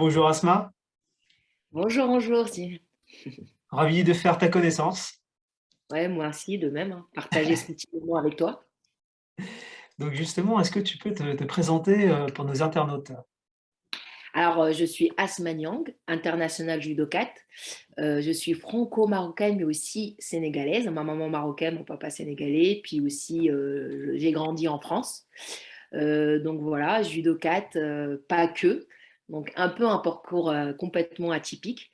Bonjour Asma, Bonjour, bonjour. ravi de faire ta connaissance. Ouais, moi aussi, de même, hein. Partager ce petit moment avec toi. Donc justement, est-ce que tu peux te présenter, pour nos internautes? Alors, je suis Asma Niang, internationale judokate. Je suis franco-marocaine, mais aussi sénégalaise. Ma maman marocaine, mon papa sénégalais. Puis aussi, j'ai grandi en France. Donc voilà, judokate, pas que. Donc un peu un parcours complètement atypique.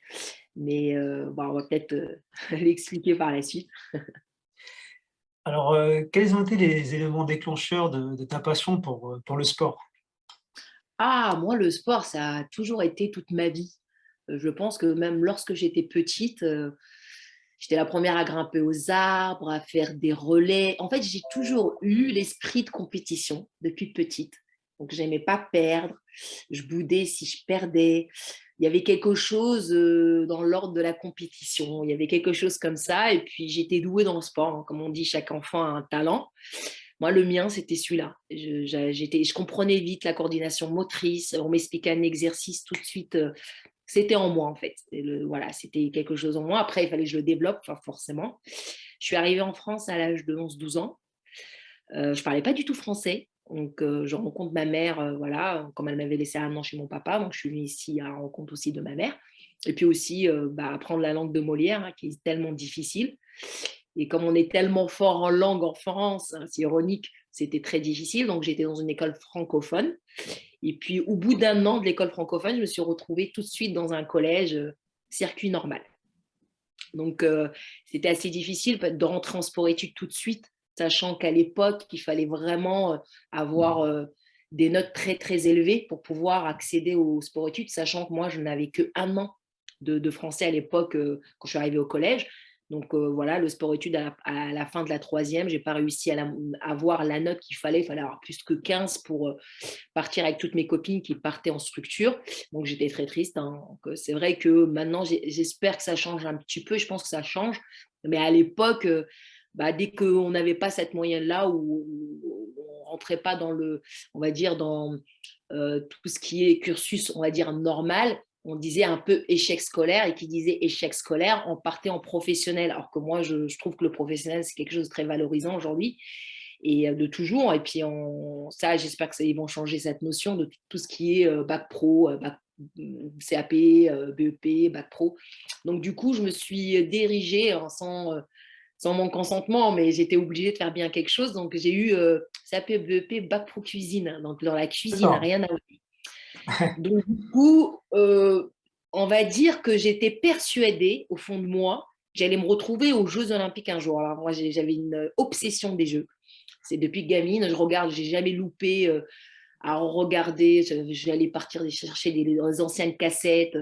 Mais bon, on va peut-être l'expliquer par la suite. Alors, quels ont été les éléments déclencheurs de ta passion pour le sport? Ah, moi, le sport, ça a toujours été toute ma vie. Je pense que même lorsque j'étais petite, j'étais la première à grimper aux arbres, à faire des relais. En fait, j'ai toujours eu l'esprit de compétition depuis petite. Donc, j'aimais pas perdre. Je boudais si je perdais. Il y avait quelque chose dans l'ordre de la compétition. Il y avait quelque chose comme ça. Et puis, j'étais douée dans le sport, hein. Comme on dit, chaque enfant a un talent. Moi, le mien, c'était celui-là. Je comprenais vite la coordination motrice. On m'expliquait un exercice tout de suite. C'était en moi, en fait. Voilà, c'était quelque chose en moi. Après, il fallait que je le développe, enfin, forcément. Je suis arrivée en France à l'âge de 11-12 ans. Je ne parlais pas du tout français. Donc, je rencontre ma mère, voilà, comme elle m'avait laissé un an chez mon papa. Donc, je suis venue ici à la rencontre aussi de ma mère. Et puis aussi, apprendre la langue de Molière, hein, qui est tellement difficile. Et comme on est tellement fort en langue en France, hein, c'est ironique, c'était très difficile. Donc, j'étais dans une école francophone. Et puis, au bout d'un an de l'école francophone, je me suis retrouvée tout de suite dans un collège circuit normal. Donc, c'était assez difficile de rentrer en sport-études tout de suite, sachant qu'à l'époque, il fallait vraiment avoir des notes très, très élevées pour pouvoir accéder au sport-études, sachant que moi, je n'avais qu'un an de français à l'époque quand je suis arrivée au collège. Donc voilà, le sport-études à la fin de la troisième, j'ai pas réussi à avoir la note qu'il fallait. Il fallait avoir plus que 15 pour partir avec toutes mes copines qui partaient en structure. Donc j'étais très triste, hein. C'est vrai que maintenant, j'espère que ça change un petit peu. Je pense que ça change. Mais à l'époque, dès qu'on n'avait pas cette moyenne-là, où on ne rentrait pas dans le, on va dire, dans tout ce qui est cursus, on va dire, normal, on disait un peu échec scolaire, et qui disait échec scolaire, on partait en professionnel. Alors que moi, je trouve que le professionnel, c'est quelque chose de très valorisant aujourd'hui et de toujours. Et puis, ça, j'espère qu'ils vont changer cette notion de tout ce qui est bac pro, CAP, BEP, bac pro. Donc, du coup, je me suis dirigée sans mon consentement, mais j'étais obligée de faire bien quelque chose. Donc, j'ai eu CAP, BEP, bac pro cuisine. Donc, dans la cuisine, D'accord. rien à voir. Donc, du coup, on va dire que j'étais persuadée, au fond de moi, j'allais me retrouver aux Jeux Olympiques un jour. Alors, moi, j'avais une obsession des Jeux. C'est depuis gamine, je regarde, j'ai jamais loupé à regarder. J'allais partir chercher des anciennes cassettes,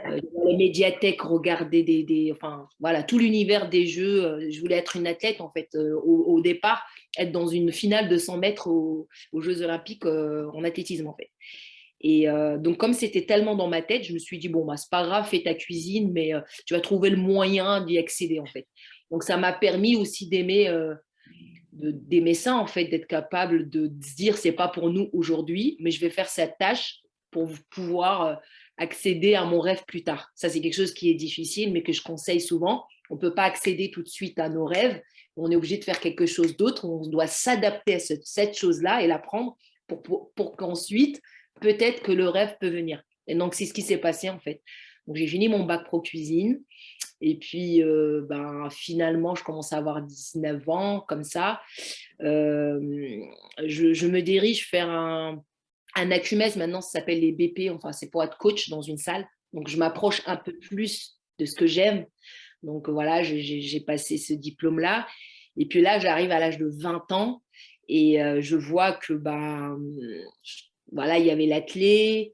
dans les médiathèques, regarder enfin voilà, tout l'univers des jeux. Je voulais être une athlète en fait au départ, être dans une finale de 100 mètres aux Jeux Olympiques en athlétisme en fait. Et donc, comme c'était tellement dans ma tête, je me suis dit, bon, bah, c'est pas grave, fais ta cuisine, mais tu vas trouver le moyen d'y accéder, en fait. Donc, ça m'a permis aussi d'aimer ça, en fait, d'être capable de se dire, c'est pas pour nous aujourd'hui, mais je vais faire cette tâche pour pouvoir accéder à mon rêve plus tard. Ça, c'est quelque chose qui est difficile, mais que je conseille souvent. On ne peut pas accéder tout de suite à nos rêves. On est obligé de faire quelque chose d'autre. On doit s'adapter à cette chose-là et l'apprendre pour qu'ensuite, peut-être que le rêve peut venir. Et donc, c'est ce qui s'est passé, en fait. Donc, j'ai fini mon bac pro cuisine. Et puis, finalement, je commence à avoir 19 ans, comme ça. Euh, je me dirige vers un AQMES, maintenant, ça s'appelle les BP. Enfin, c'est pour être coach dans une salle. Donc, je m'approche un peu plus de ce que j'aime. Donc, voilà, j'ai passé ce diplôme-là. Et puis là, j'arrive à l'âge de 20 ans et je vois que, voilà, il y avait l'athlé.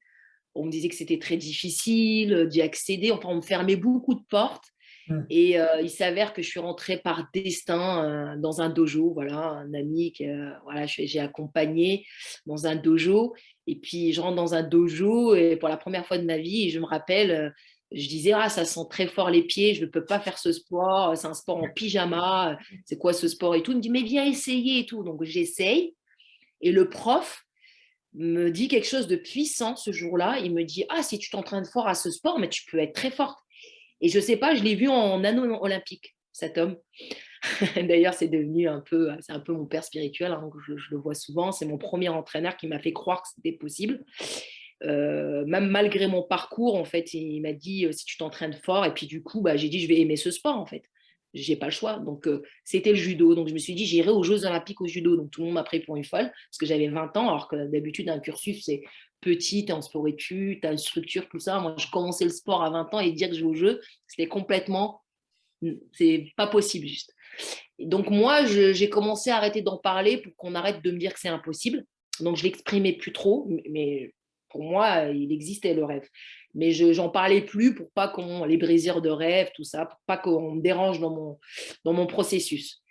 On me disait que c'était très difficile d'y accéder. Enfin, on me fermait beaucoup de portes. Mmh. Et il s'avère que je suis rentrée par destin dans un dojo, voilà, un ami que voilà, j'ai accompagné dans un dojo. Et puis je rentre dans un dojo et pour la première fois de ma vie, je me rappelle, je disais, ah, ça sent très fort les pieds, je ne peux pas faire ce sport, c'est un sport en pyjama, c'est quoi ce sport et tout. Il me dit, mais viens essayer et tout. Donc j'essaye. Et le prof me dit quelque chose de puissant ce jour-là. Il me dit, ah, si tu t'entraînes fort à ce sport, mais tu peux être très forte. Et je sais pas, je l'ai vu en anneau olympique, cet homme. D'ailleurs, c'est un peu mon père spirituel, hein, je le vois souvent. C'est mon premier entraîneur qui m'a fait croire que c'était possible. Même malgré mon parcours, en fait, il m'a dit si tu t'entraînes fort. Et puis du coup, j'ai dit je vais aimer ce sport, en fait. J'ai pas le choix. Donc, c'était le judo. Donc, je me suis dit j'irai aux Jeux Olympiques au judo. Donc, tout le monde m'a pris pour une folle parce que j'avais 20 ans, alors que d'habitude, un cursus, c'est petit, t'es en sport-études, t'as une structure, tout ça. Moi, je commençais le sport à 20 ans et dire que je vais aux Jeux, c'était complètement, c'est pas possible, juste. Et donc, moi, j'ai commencé à arrêter d'en parler pour qu'on arrête de me dire que c'est impossible. Donc, je l'exprimais plus trop, mais pour moi, il existait le rêve. Mais j'en parlais plus pour pas qu'on les briseurs de rêve, tout ça, pour pas qu'on me dérange dans mon processus.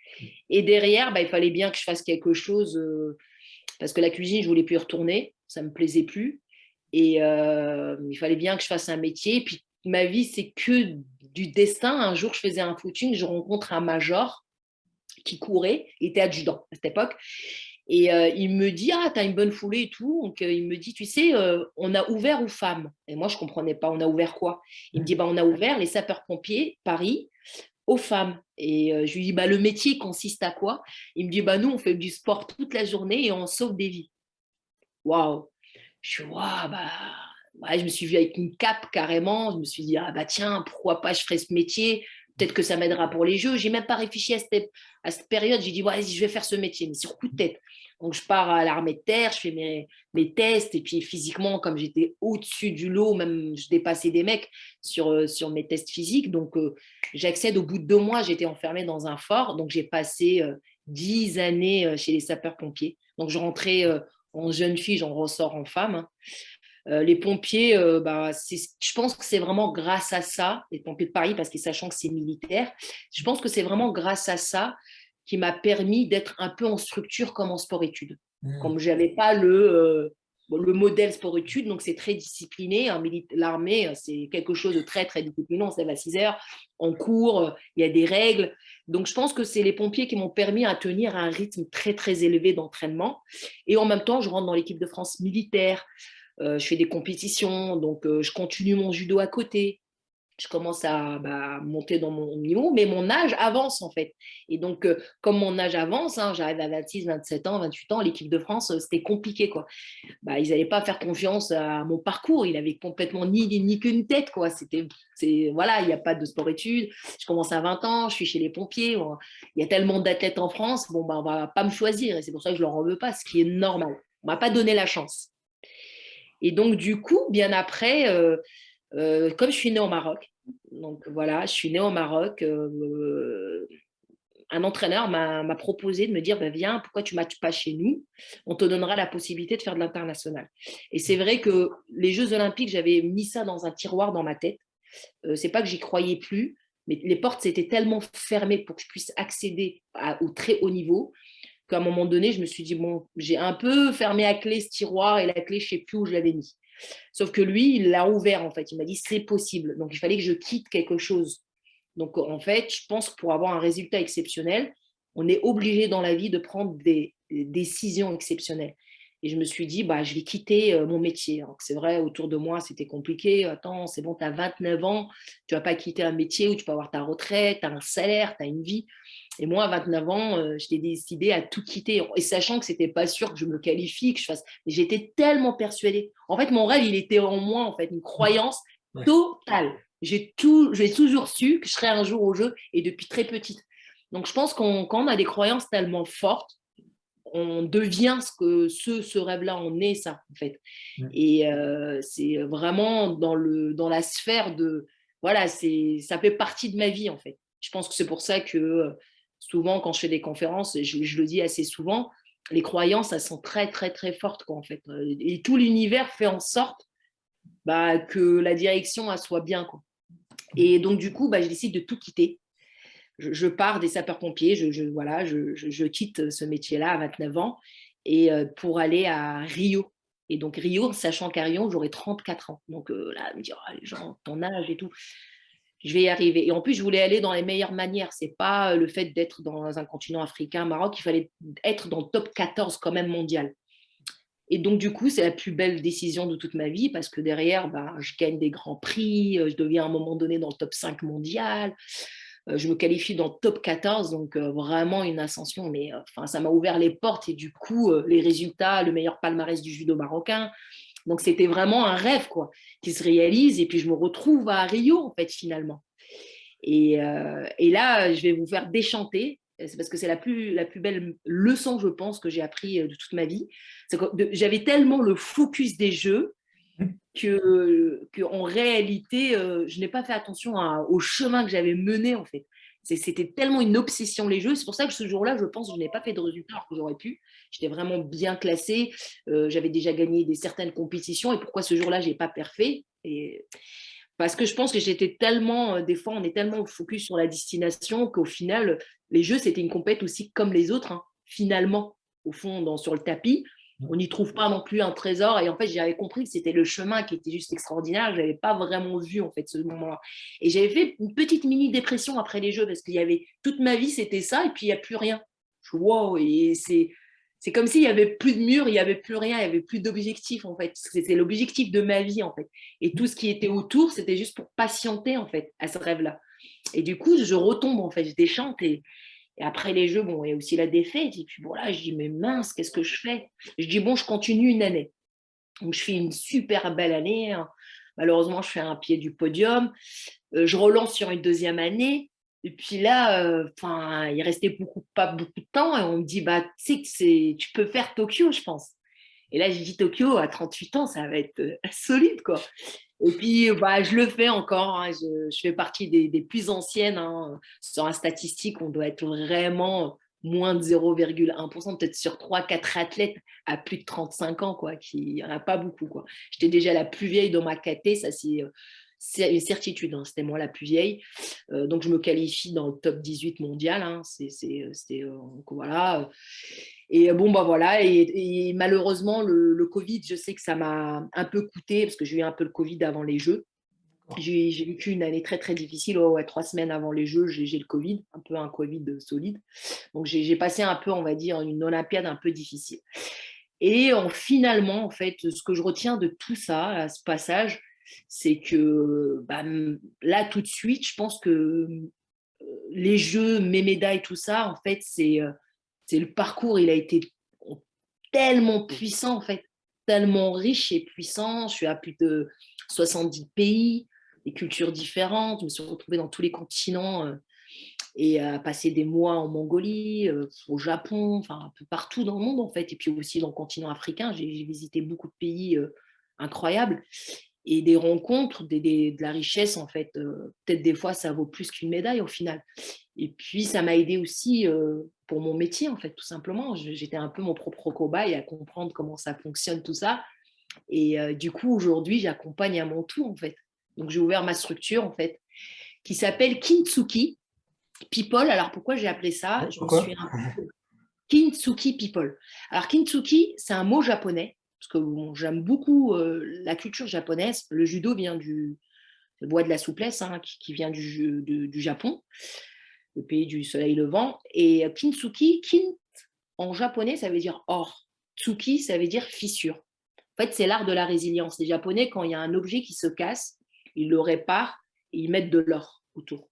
Et derrière, il fallait bien que je fasse quelque chose parce que la cuisine, je voulais plus y retourner, ça me plaisait plus. Et il fallait bien que je fasse un métier. Et puis, ma vie, c'est que du destin. Un jour, je faisais un footing, je rencontre un major qui courait, il était adjudant à cette époque. Et il me dit, ah, t'as une bonne foulée et tout. Donc, il me dit, tu sais, on a ouvert aux femmes. Et moi, je ne comprenais pas, on a ouvert quoi? Il me dit, on a ouvert les sapeurs-pompiers Paris aux femmes. Et je lui dis, le métier consiste à quoi? Il me dit, nous, on fait du sport toute la journée et on sauve des vies. Waouh! Je suis, waouh, ouais, je me suis vue avec une cape carrément. Je me suis dit, ah tiens, pourquoi pas, je ferai ce métier. Peut-être que ça m'aidera pour les jeux. J'ai même pas réfléchi à cette période. J'ai dit, ouais, je vais faire ce métier, mais sur coup de tête. Donc, je pars à l'armée de terre, je fais mes tests. Et puis, physiquement, comme j'étais au-dessus du lot, même je dépassais des mecs sur mes tests physiques. Donc, j'accède au bout de 2 mois. J'étais enfermée dans un fort. Donc, j'ai passé 10 années chez les sapeurs-pompiers. Donc, je rentrais en jeune fille, j'en ressors en femme. Hein. Les pompiers, je pense que c'est vraiment grâce à ça, les pompiers de Paris, parce que sachant que c'est militaire, je pense que c'est vraiment grâce à ça qui m'a permis d'être un peu en structure comme en sport-études. Comme je n'avais pas le modèle sport-études, donc c'est très discipliné. L'armée, c'est quelque chose de très, très discipliné. On se lève à 6 heures, on court, il y a des règles. Donc, je pense que c'est les pompiers qui m'ont permis à tenir un rythme très, très élevé d'entraînement. Et en même temps, je rentre dans l'équipe de France militaire. Je fais des compétitions, donc je continue mon judo à côté. Je commence à monter dans mon niveau, mais mon âge avance en fait. Et donc, comme mon âge avance, hein, j'arrive à 26, 27 ans, 28 ans, l'équipe de France, c'était compliqué, quoi. Ils n'allaient pas faire confiance à mon parcours. Il avait complètement ni qu'une tête, quoi. Voilà, il n'y a pas de sport-études. Je commence à 20 ans, je suis chez les pompiers. Il y a tellement d'athlètes en France, on ne va pas me choisir. Et c'est pour ça que je ne leur en veux pas, ce qui est normal. On ne m'a pas donné la chance. Et donc, du coup, bien après, comme je suis née au Maroc, donc voilà, je suis née au Maroc, un entraîneur m'a proposé de me dire, viens, pourquoi tu ne matches pas chez nous? On te donnera la possibilité de faire de l'international. Et c'est vrai que les Jeux Olympiques, j'avais mis ça dans un tiroir dans ma tête. C'est pas que j'y croyais plus, mais les portes s'étaient tellement fermées pour que je puisse accéder au très haut niveau qu'à un moment donné, je me suis dit, j'ai un peu fermé à clé ce tiroir et la clé, je ne sais plus où je l'avais mis. Sauf que lui, il l'a ouvert en fait. Il m'a dit, c'est possible. Donc, il fallait que je quitte quelque chose. Donc, en fait, je pense que pour avoir un résultat exceptionnel, on est obligé dans la vie de prendre des décisions exceptionnelles. Et je me suis dit, je vais quitter mon métier. Alors que c'est vrai, autour de moi, c'était compliqué. Attends, c'est bon, tu as 29 ans, tu ne vas pas quitter un métier où tu peux avoir ta retraite, tu as un salaire, tu as une vie. Et moi, à 29 ans, j'étais décidée à tout quitter. Et sachant que ce n'était pas sûr que je me qualifie, que je fasse. Mais j'étais tellement persuadée. En fait, mon rêve, il était en moi, en fait, une croyance totale. J'ai toujours su que je serais un jour au jeu et depuis très petite. Donc, je pense quand on a des croyances tellement fortes, on devient ce rêve-là, on est ça, en fait. Et c'est vraiment dans la sphère de... Voilà, ça fait partie de ma vie, en fait. Je pense que c'est pour ça que souvent, quand je fais des conférences, je le dis assez souvent, les croyances, elles sont très, très, très fortes, quoi, en fait. Et tout l'univers fait en sorte que la direction, elle soit bien, quoi. Et donc, du coup, je décide de tout quitter. Je pars des sapeurs-pompiers, je quitte ce métier-là à 29 ans et pour aller à Rio. Et donc, Rio, sachant qu'à Rio, j'aurai 34 ans. Donc là, me dire, les gens, ton âge et tout, je vais y arriver. Et en plus, je voulais aller dans les meilleures manières. Ce n'est pas le fait d'être dans un continent africain, Maroc, il fallait être dans le top 14 quand même mondial. Et donc, du coup, c'est la plus belle décision de toute ma vie parce que derrière, bah, je gagne des grands prix, je deviens à un moment donné dans le top 5 mondial, je me qualifie dans le top 14, donc vraiment une ascension. Mais enfin, ça m'a ouvert les portes et du coup, les résultats, le meilleur palmarès du judo marocain. Donc, c'était vraiment un rêve quoi, qui se réalise. Et puis, je me retrouve à Rio, en fait, finalement. Et là, je vais vous faire déchanter. C'est parce que c'est la plus belle leçon, je pense, que j'ai appris de toute ma vie. J'avais tellement le focus des jeux que en réalité, je n'ai pas fait attention au chemin que j'avais mené, en fait. C'était tellement une obsession, les jeux. C'est pour ça que ce jour-là, je pense que je n'ai pas fait de résultats alors que j'aurais pu. J'étais vraiment bien classée. J'avais déjà gagné certaines compétitions. Et pourquoi ce jour-là, je n'ai pas perfait parce que je pense que j'étais tellement, des fois, on est tellement focus sur la destination qu'au final, les jeux, c'était une compète aussi comme les autres, hein. Finalement, au fond, sur le tapis, on n'y trouve pas non plus un trésor. Et en fait, j'avais compris que c'était le chemin qui était juste extraordinaire. Je n'avais pas vraiment vu, en fait, ce moment-là. Et j'avais fait une petite mini-dépression après les jeux parce qu'il y avait toute ma vie, c'était ça, et puis il n'y a plus rien. Wow, et c'est comme s'il n'y avait plus de mur, il n'y avait plus rien, il n'y avait plus d'objectif, en fait. C'était l'objectif de ma vie, en fait. Et tout ce qui était autour, c'était juste pour patienter, en fait, à ce rêve-là. Et du coup, je retombe, en fait, je déchante. Et après les jeux, bon, il y a aussi la défaite. Et puis bon, là, je dis, mais mince, qu'est-ce que je fais? Je dis, bon, je continue une année. Donc, je fais une super belle année, hein. Malheureusement, je fais un pied du podium. Je relance sur une deuxième année. Et puis là, il restait pas beaucoup de temps. Et on me dit, bah, tu sais que tu peux faire Tokyo, je pense. Et là, j'ai dit Tokyo à 38 ans, ça va être solide, quoi. Et puis, bah, je le fais encore, hein. Je fais partie des plus anciennes, hein. Sur la statistique, on doit être vraiment moins de 0,1%, peut-être sur 3 4 athlètes à plus de 35 ans, quoi, qui n'y en a pas beaucoup, quoi. J'étais déjà la plus vieille dans ma caté, ça c'est une certitude, hein. C'était moi la plus vieille. Donc, je me qualifie dans le top 18 mondial, hein. Donc, voilà. Et bon, bah voilà, et malheureusement, le Covid, je sais que ça m'a un peu coûté, parce que j'ai eu un peu le Covid avant les Jeux. J'ai vécu une année très, très difficile. Oh, ouais, 3 semaines avant les Jeux, j'ai le Covid, un peu un Covid solide. Donc, j'ai passé un peu, on va dire, une Olympiade un peu difficile. Et finalement, en fait, ce que je retiens de tout ça, à ce passage, c'est que bah, là, tout de suite, je pense que les Jeux, mes médailles, tout ça, en fait, c'est le parcours, il a été tellement puissant, en fait, tellement riche et puissant. Je suis à plus de 70 pays, des cultures différentes. Je me suis retrouvée dans tous les continents et à passer des mois en Mongolie, au Japon, enfin un peu partout dans le monde, en fait. Et puis aussi dans le continent africain, j'ai visité beaucoup de pays incroyables et des rencontres, de la richesse, en fait. Peut-être des fois, ça vaut plus qu'une médaille au final. Et puis, ça m'a aidé aussi pour mon métier, en fait, tout simplement. J'étais un peu mon propre cobaye à comprendre comment ça fonctionne, tout ça. Et du coup, aujourd'hui, j'accompagne à mon tour, en fait. Donc, j'ai ouvert ma structure, en fait, qui s'appelle Kintsugi People. Alors, pourquoi j'ai appelé ça? Je me Pourquoi? suis Kintsugi People. Alors, Kintsugi, c'est un mot japonais, parce que bon, j'aime beaucoup la culture japonaise. Le judo vient du bois de la souplesse, hein, qui vient du Japon, le pays du soleil levant. Et Kintsugi, Kin en japonais, ça veut dire or. Tsuki, ça veut dire fissure. En fait, c'est l'art de la résilience. Les Japonais, quand il y a un objet qui se casse, ils le réparent et ils mettent de l'or autour.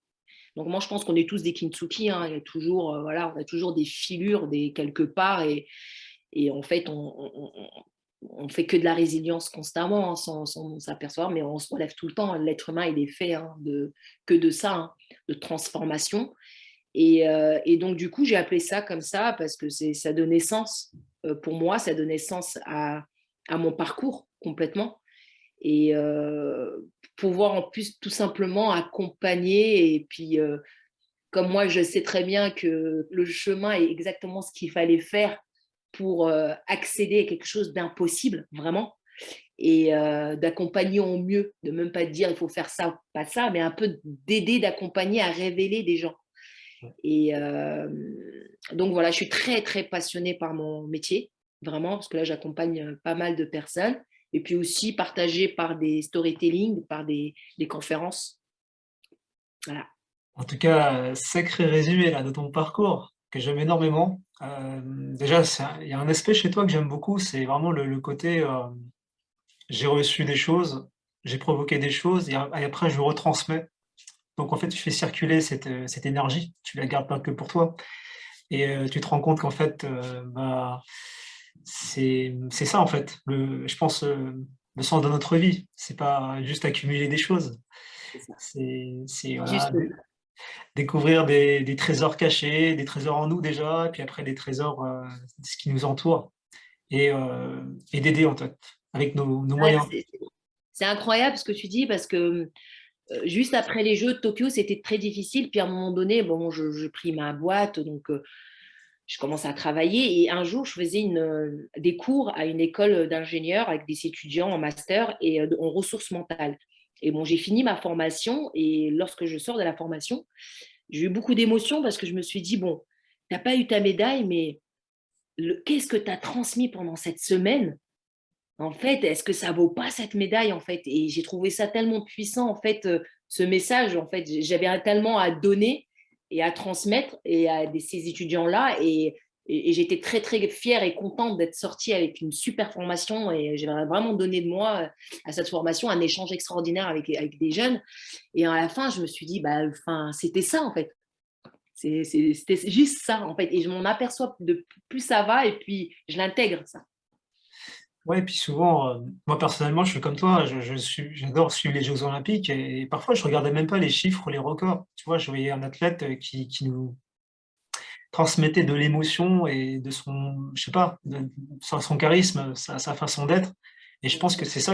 Donc moi, je pense qu'on est tous des kintsugi, hein. Il y a toujours, voilà, on a toujours des filures quelque part et en fait, on fait que de la résilience constamment, hein, sans s'apercevoir, mais on se relève tout le temps. L'être humain, il est fait, hein, que de ça, hein, de transformation. Et donc, du coup, j'ai appelé ça comme ça parce que ça donnait sens, pour moi, ça donnait sens à mon parcours complètement. Et pouvoir en plus tout simplement accompagner. Et puis, comme moi, je sais très bien que le chemin est exactement ce qu'il fallait faire pour accéder à quelque chose d'impossible, vraiment. Et d'accompagner au mieux, de même pas dire il faut faire ça, pas ça, mais un peu d'aider, d'accompagner à révéler des gens. Et donc voilà, je suis très, très passionnée par mon métier, vraiment, parce que là, j'accompagne pas mal de personnes. Et puis aussi partagée par des storytelling, par des conférences. Voilà. En tout cas, sacré résumé là, de ton parcours. que j'aime énormément. Déjà, il y a un aspect chez toi que j'aime beaucoup, c'est vraiment le côté, j'ai reçu des choses, j'ai provoqué des choses et après je retransmets. Donc en fait, tu fais circuler cette énergie, tu la gardes pas que pour toi et tu te rends compte qu'en fait, bah, c'est ça en fait, je pense, le sens de notre vie. C'est pas juste accumuler des choses, C'est ça. c'est voilà, Juste découvrir des trésors cachés, des trésors en nous déjà, et puis après des trésors, de ce qui nous entoure et d'aider en fait, avec nos ouais, moyens. c'est incroyable ce que tu dis parce que juste après les Jeux de Tokyo, c'était très difficile. Puis à un moment donné, bon, je pris ma boîte, donc je commence à travailler. Et un jour, je faisais des cours à une école d'ingénieurs avec des étudiants en master et en ressources mentales. Et bon, j'ai fini ma formation et lorsque je sors de la formation, j'ai eu beaucoup d'émotions parce que je me suis dit, bon, tu n'as pas eu ta médaille, mais qu'est-ce que tu as transmis pendant cette semaine? En fait, est-ce que ça vaut pas cette médaille en fait? Et j'ai trouvé ça tellement puissant en fait, ce message en fait, j'avais tellement à donner et à transmettre et à ces étudiants-là et j'étais très très fière et contente d'être sortie avec une super formation et j'ai vraiment donné de moi à cette formation, un échange extraordinaire avec des jeunes. Et à la fin, je me suis dit, bah, enfin, c'était ça en fait. C'était juste ça en fait. Et je m'en aperçois de plus ça va et puis je l'intègre ça. Ouais et puis souvent, moi personnellement, je suis comme toi, j'adore suivre les Jeux olympiques et parfois je regardais même pas les chiffres ou les records. Tu vois? Je voyais un athlète, qui nous transmettait de l'émotion et de son je sais pas, de son charisme, sa façon d'être et je pense que c'est ça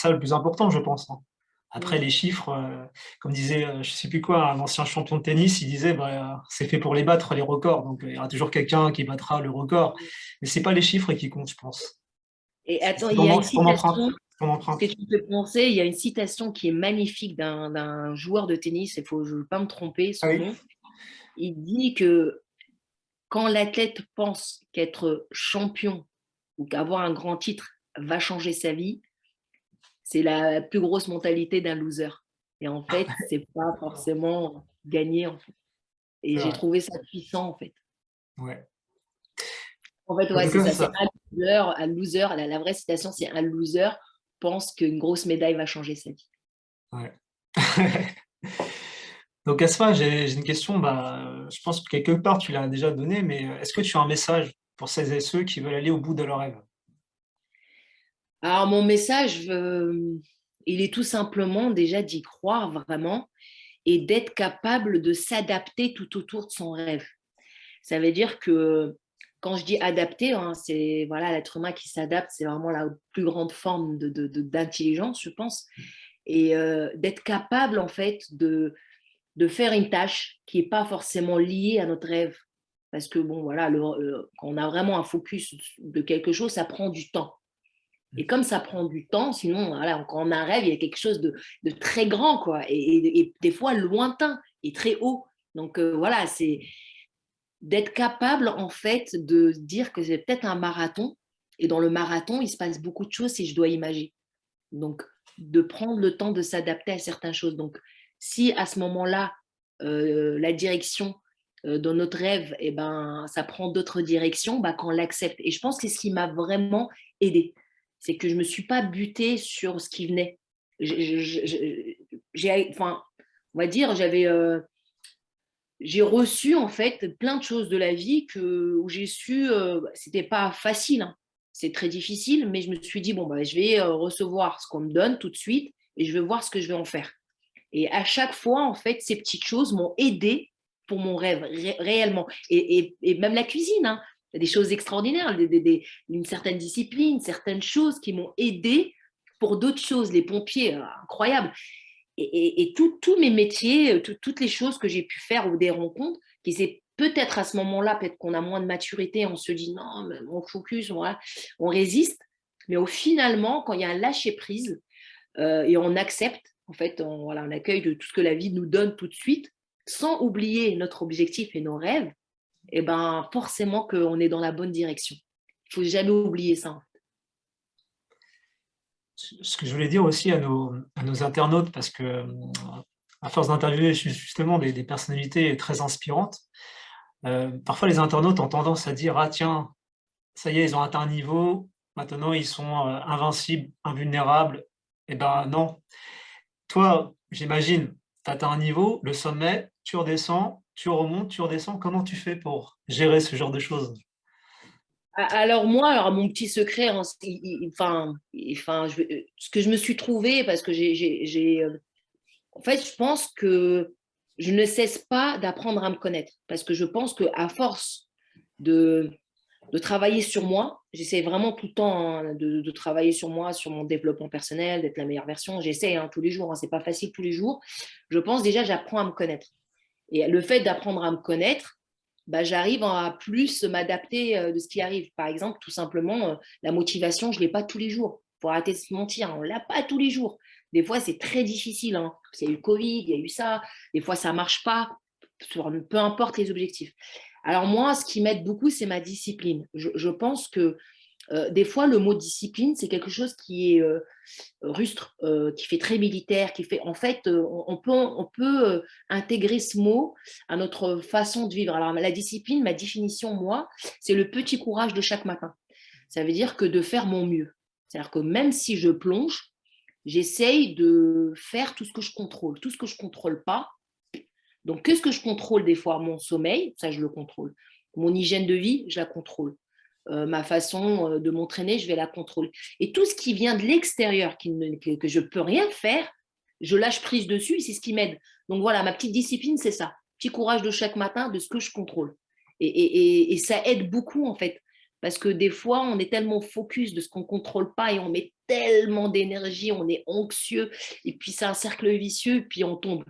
le plus important, je pense, hein. Après Mm. les chiffres, comme disait, je sais plus quoi, un ancien champion de tennis, il disait: «Bah, c'est fait pour les battre, les records», donc il y aura toujours quelqu'un qui battra le record. Mais c'est pas les chiffres qui comptent, je pense. Et attends, C'est il y a une ton empreinte, citation, ton ce que empreinte. tu me fais penser, il y a une citation qui est magnifique d'un joueur de tennis, je ne veux pas me tromper Ah son oui? nom. Il dit que quand l'athlète pense qu'être champion ou qu'avoir un grand titre va changer sa vie, c'est la plus grosse mentalité d'un loser. Et en fait, c'est pas forcément gagner, en fait. Et C'est j'ai vrai, trouvé ça puissant, en fait. ouais. En fait, En ouais, tout c'est cas, ça, c'est c'est ça. un loser, la vraie citation, c'est un loser pense qu'une grosse médaille va changer sa vie. Ouais. Donc Asma, j'ai une question, bah, je pense que quelque part tu l'as déjà donné, mais, est-ce que tu as un message pour celles et ceux qui veulent aller au bout de leurs rêves? Alors, mon message, il est tout simplement déjà d'y croire vraiment et d'être capable de s'adapter tout autour de son rêve. Ça veut dire que quand je dis adapter, hein, c'est voilà, l'être humain qui s'adapte, c'est vraiment la plus grande forme d'intelligence, je pense. Et d'être capable, en fait, de faire une tâche qui n'est pas forcément liée à notre rêve. Parce que, bon, voilà, quand on a vraiment un focus de quelque chose, ça prend du temps. Et comme ça prend du temps, sinon, voilà, quand on a un rêve, il y a quelque chose de très grand, quoi, et des fois lointain et très haut. Donc voilà, c'est d'être capable, en fait, de dire que c'est peut-être un marathon, et dans le marathon, il se passe beaucoup de choses si je dois imaginer. Donc, de prendre le temps de s'adapter à certaines choses. Donc, si à ce moment-là, la direction dans notre rêve, eh ben, ça prend d'autres directions, bah, qu'on l'accepte. Et je pense que c'est ce qui m'a vraiment aidée. C'est que je ne me suis pas butée sur ce qui venait. Enfin, on va dire, j'ai reçu en fait plein de choses de la vie où j'ai su, c'était pas facile, hein. C'est très difficile, mais je me suis dit, bon, bah, je vais recevoir ce qu'on me donne tout de suite et je vais voir ce que je vais en faire. Et à chaque fois, en fait, ces petites choses m'ont aidé pour mon rêve, réellement. Et même la cuisine, hein. Il y a des choses extraordinaires, une certaine discipline, certaines choses qui m'ont aidé pour d'autres choses. Les pompiers, incroyable. Et tous mes métiers, toutes les choses que j'ai pu faire ou des rencontres, qui c'est peut-être à ce moment-là, peut-être qu'on a moins de maturité, on se dit non, mais on focus, voilà, on résiste. Mais au finalement, quand il y a un lâcher prise et on accepte, en fait, voilà, on accueille de tout ce que la vie nous donne tout de suite, sans oublier notre objectif et nos rêves, et ben forcément qu'on est dans la bonne direction. Il faut jamais oublier ça, hein. Ce que je voulais dire aussi à nos internautes, parce que, à force d'interviewer justement des personnalités très inspirantes, Parfois les internautes ont tendance à dire: «Ah tiens, ça y est, ils ont atteint un niveau, maintenant ils sont, invincibles, invulnérables». Et ben non. Toi, j'imagine, tu atteins un niveau, le sommet, tu redescends, tu remontes, tu redescends. Comment tu fais pour gérer ce genre de choses? Alors moi, alors mon petit secret, hein, ce que je me suis trouvé, parce que en fait, je pense que je ne cesse pas d'apprendre à me connaître, parce que je pense que à force de travailler sur moi. J'essaie vraiment tout le temps, hein, de travailler sur moi, sur mon développement personnel, d'être la meilleure version. J'essaie, hein, tous les jours, hein, c'est pas facile tous les jours. Je pense déjà, j'apprends à me connaître. Et le fait d'apprendre à me connaître, bah, j'arrive à plus m'adapter de ce qui arrive. Par exemple, tout simplement, la motivation, je ne l'ai pas tous les jours. Il faut arrêter de se mentir, on ne l'a pas tous les jours. Des fois, c'est très difficile, hein. Il y a eu le Covid, il y a eu ça. Des fois, ça ne marche pas, peu importe les objectifs. Alors moi, ce qui m'aide beaucoup, c'est ma discipline. Je pense que des fois, le mot discipline, c'est quelque chose qui est rustre, qui fait très militaire, qui fait, en fait, on peut intégrer ce mot à notre façon de vivre. Alors, la discipline, ma définition, moi, c'est le petit courage de chaque matin. Ça veut dire que de faire mon mieux. C'est-à-dire que même si je plonge, j'essaye de faire tout ce que je contrôle. Tout ce que je contrôle pas. Donc, qu'est-ce que je contrôle des fois? Mon sommeil, ça, je le contrôle. Mon hygiène de vie, je la contrôle. Ma façon de m'entraîner, je vais la contrôler. Et tout ce qui vient de l'extérieur, que je ne peux rien faire, je lâche prise dessus et c'est ce qui m'aide. Donc voilà, ma petite discipline, c'est ça. Petit courage de chaque matin de ce que je contrôle. Et ça aide beaucoup, en fait. Parce que des fois, on est tellement focus de ce qu'on ne contrôle pas et on met tellement d'énergie, on est anxieux, et puis c'est un cercle vicieux, et puis on tombe.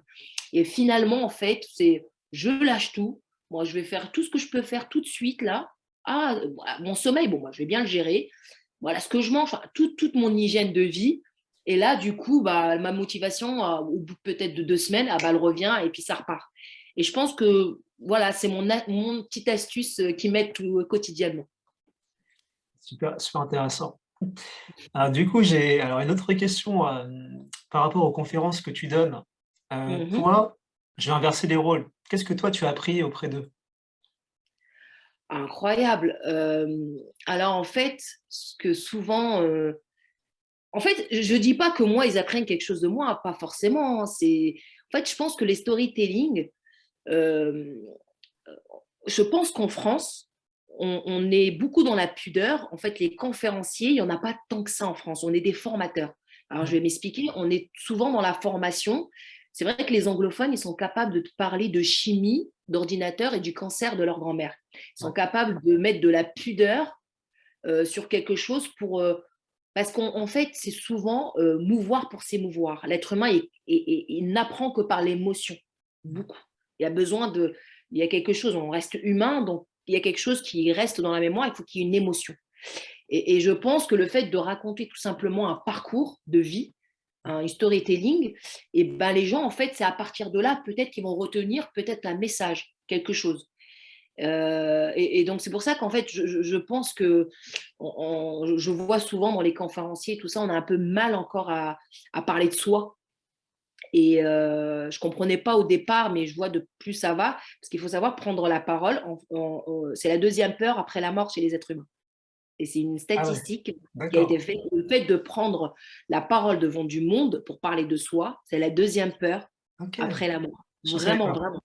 Et finalement, en fait, c'est je lâche tout. Moi, je vais faire tout ce que je peux faire tout de suite là. Ah, voilà, mon sommeil, bon, moi, je vais bien le gérer. Voilà ce que je mange, enfin, toute mon hygiène de vie. Et là, du coup, bah, ma motivation, au bout peut-être de 2 semaines, ah, bah, elle revient et puis ça repart. Et je pense que voilà, c'est mon petite astuce qui m'aide quotidiennement. Super, super intéressant. Du coup, j'ai alors une autre question, par rapport aux conférences que tu donnes. Mhm. Toi, je vais inverser les rôles. Qu'est-ce que toi tu as appris auprès d'eux? Incroyable. Alors en fait, ce que souvent, en fait, je dis pas que moi, ils apprennent quelque chose de moi, pas forcément, hein. En fait, je pense que les storytelling, euh, je pense qu'en France, on est beaucoup dans la pudeur. En fait, les conférenciers, il n'y en a pas tant que ça en France. On est des formateurs. Alors, je vais m'expliquer. On est souvent dans la formation. C'est vrai que les anglophones, ils sont capables de te parler de chimie, d'ordinateur et du cancer de leur grand-mère. Ils Ouais. sont capables de mettre de la pudeur sur quelque chose parce qu'en fait, c'est souvent mouvoir pour s'émouvoir. L'être humain, il n'apprend que par l'émotion, beaucoup. Il y a besoin de... Il y a quelque chose, on reste humain, donc il y a quelque chose qui reste dans la mémoire, il faut qu'il y ait une émotion. Et je pense que le fait de raconter tout simplement un parcours de vie, un storytelling, et ben les gens, en fait, c'est à partir de là, peut-être qu'ils vont retenir peut-être un message, quelque chose. Et donc, c'est pour ça qu'en fait, je pense que je vois souvent dans les conférenciers, tout ça, on a un peu mal encore à parler de soi. Et je ne comprenais pas au départ, mais je vois de plus ça va, parce qu'il faut savoir prendre la parole. C'est la deuxième peur après la mort chez les êtres humains. Et c'est une Ah ouais, statistique qui a été d'accord. faite. Le fait de prendre la parole devant du monde pour parler de soi, c'est la deuxième peur OK, après la mort. je ne savais Vraiment, pas. vraiment.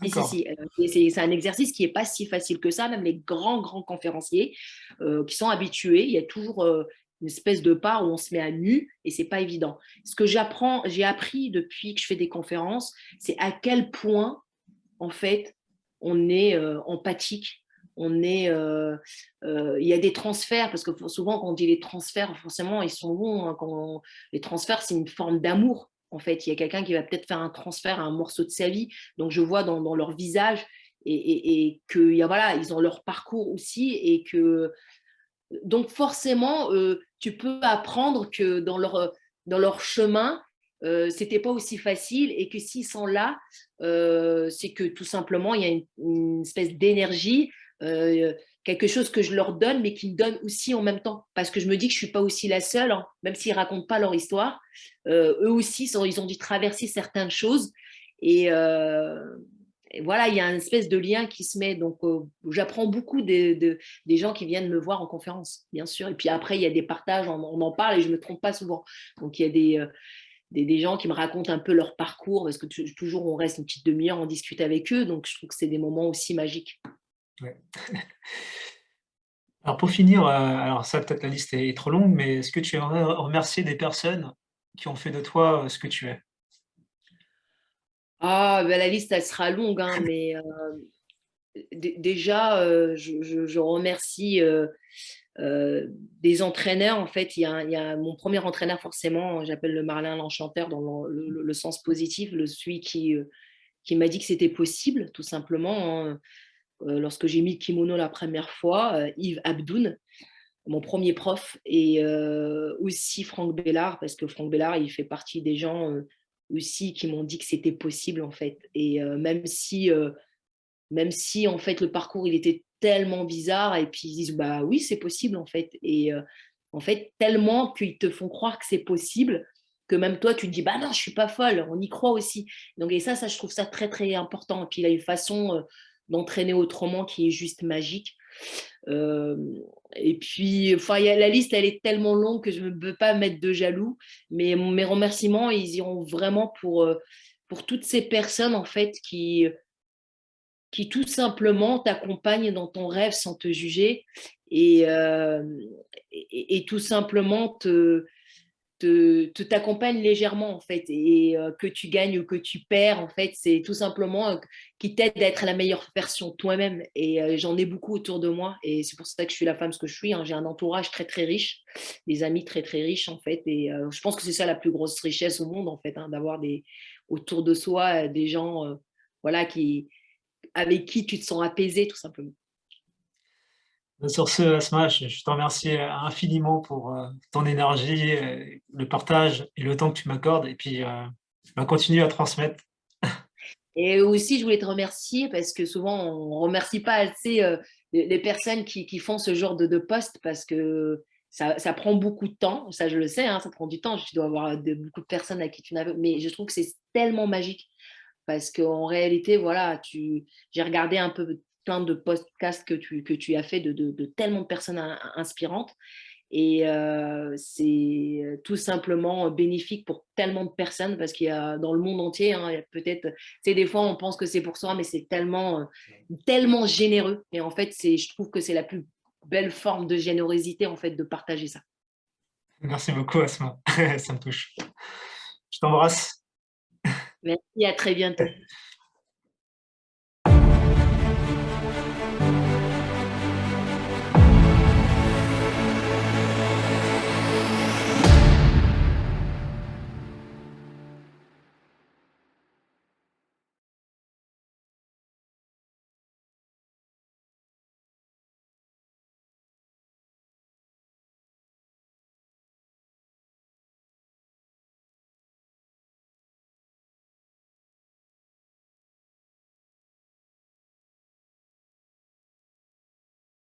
Si, si, D'accord. si. Et c'est un exercice qui n'est pas si facile que ça. Même les grands, grands conférenciers qui sont habitués, il y a toujours une espèce de part où on se met à nu et c'est pas évident. Ce que j'ai appris depuis que je fais des conférences, c'est à quel point, en fait, on est empathique. Il y a des transferts, parce que souvent, quand on dit les transferts, forcément, ils sont bons, hein. Les transferts, c'est une forme d'amour. En fait, il y a quelqu'un qui va peut-être faire un transfert à un morceau de sa vie. Donc, je vois dans leur visage et que voilà, ils ont leur parcours aussi et que donc forcément, tu peux apprendre que dans leur chemin, c'était pas aussi facile et que s'ils sont là, c'est que tout simplement, il y a une espèce d'énergie, euh, quelque chose que je leur donne, mais qu'ils me donnent aussi en même temps. Parce que je me dis que je suis pas aussi la seule, hein, même s'ils racontent pas leur histoire. Eux aussi, ils ont dû traverser certaines choses. Et, voilà, il y a une espèce de lien qui se met. Donc, j'apprends beaucoup des gens qui viennent me voir en conférence, bien sûr. Et puis après, il y a des partages, on en parle et je ne me trompe pas souvent. Donc, il y a des gens qui me racontent un peu leur parcours parce que toujours, on reste une petite demi-heure, on discute avec eux. Donc, je trouve que c'est des moments aussi magiques. Ouais. Alors pour finir, alors ça peut-être la liste est trop longue, mais est-ce que tu aimerais remercier des personnes qui ont fait de toi, ce que tu es? Ah, ben, la liste, elle sera longue, hein, mais déjà, je remercie des entraîneurs. En fait, il y a mon premier entraîneur, forcément, j'appelle le Marlin l'Enchanteur dans le sens positif, celui qui m'a dit que c'était possible, tout simplement, hein. Lorsque j'ai mis le kimono la première fois, Yves Abdoun, mon premier prof, et aussi Franck Bellard, parce que Franck Bellard, il fait partie des gens aussi qui m'ont dit que c'était possible, en fait. Et même si en fait le parcours il était tellement bizarre et puis ils disent bah oui c'est possible en fait et en fait tellement qu'ils te font croire que c'est possible que même toi tu te dis bah non je suis pas folle, on y croit aussi. Donc et ça je trouve ça très très important. Et puis il a une façon d'entraîner autrement qui est juste magique. Euh, et puis enfin la liste elle est tellement longue que je ne peux pas mettre de jaloux, mais mes remerciements ils iront vraiment pour toutes ces personnes en fait qui tout simplement t'accompagne dans ton rêve sans te juger et, et tout simplement t'accompagne légèrement en fait et que tu gagnes ou que tu perds en fait c'est tout simplement qui t'aide à être la meilleure version de toi-même et j'en ai beaucoup autour de moi et c'est pour ça que je suis la femme ce que je suis, hein. J'ai un entourage très très riche, des amis très très riches en fait et je pense que c'est ça la plus grosse richesse au monde en fait, hein, d'avoir autour de soi des gens voilà avec qui tu te sens apaisé tout simplement. Sur ce, Asma, je te remercie, infiniment pour, ton énergie, le partage et le temps que tu m'accordes et puis, bah, continue à transmettre. Et aussi, je voulais te remercier parce que souvent, on ne remercie pas assez les personnes qui font ce genre de poste parce que ça prend beaucoup de temps. Ça, je le sais, hein, ça prend du temps. Tu dois avoir beaucoup de personnes à qui tu n'avais. Mais je trouve que c'est tellement magique parce qu'en réalité, voilà, j'ai regardé un peu plein de podcasts que tu as fait de tellement de personnes inspirantes. Et c'est tout simplement bénéfique pour tellement de personnes parce qu'il y a dans le monde entier, hein, il y a peut-être, tu sais, des fois on pense que c'est pour soi, mais c'est tellement généreux. Et en fait, je trouve que c'est la plus belle forme de générosité, en fait, de partager ça. Merci beaucoup, Asma. Ça me touche. Je t'embrasse. Merci, à très bientôt.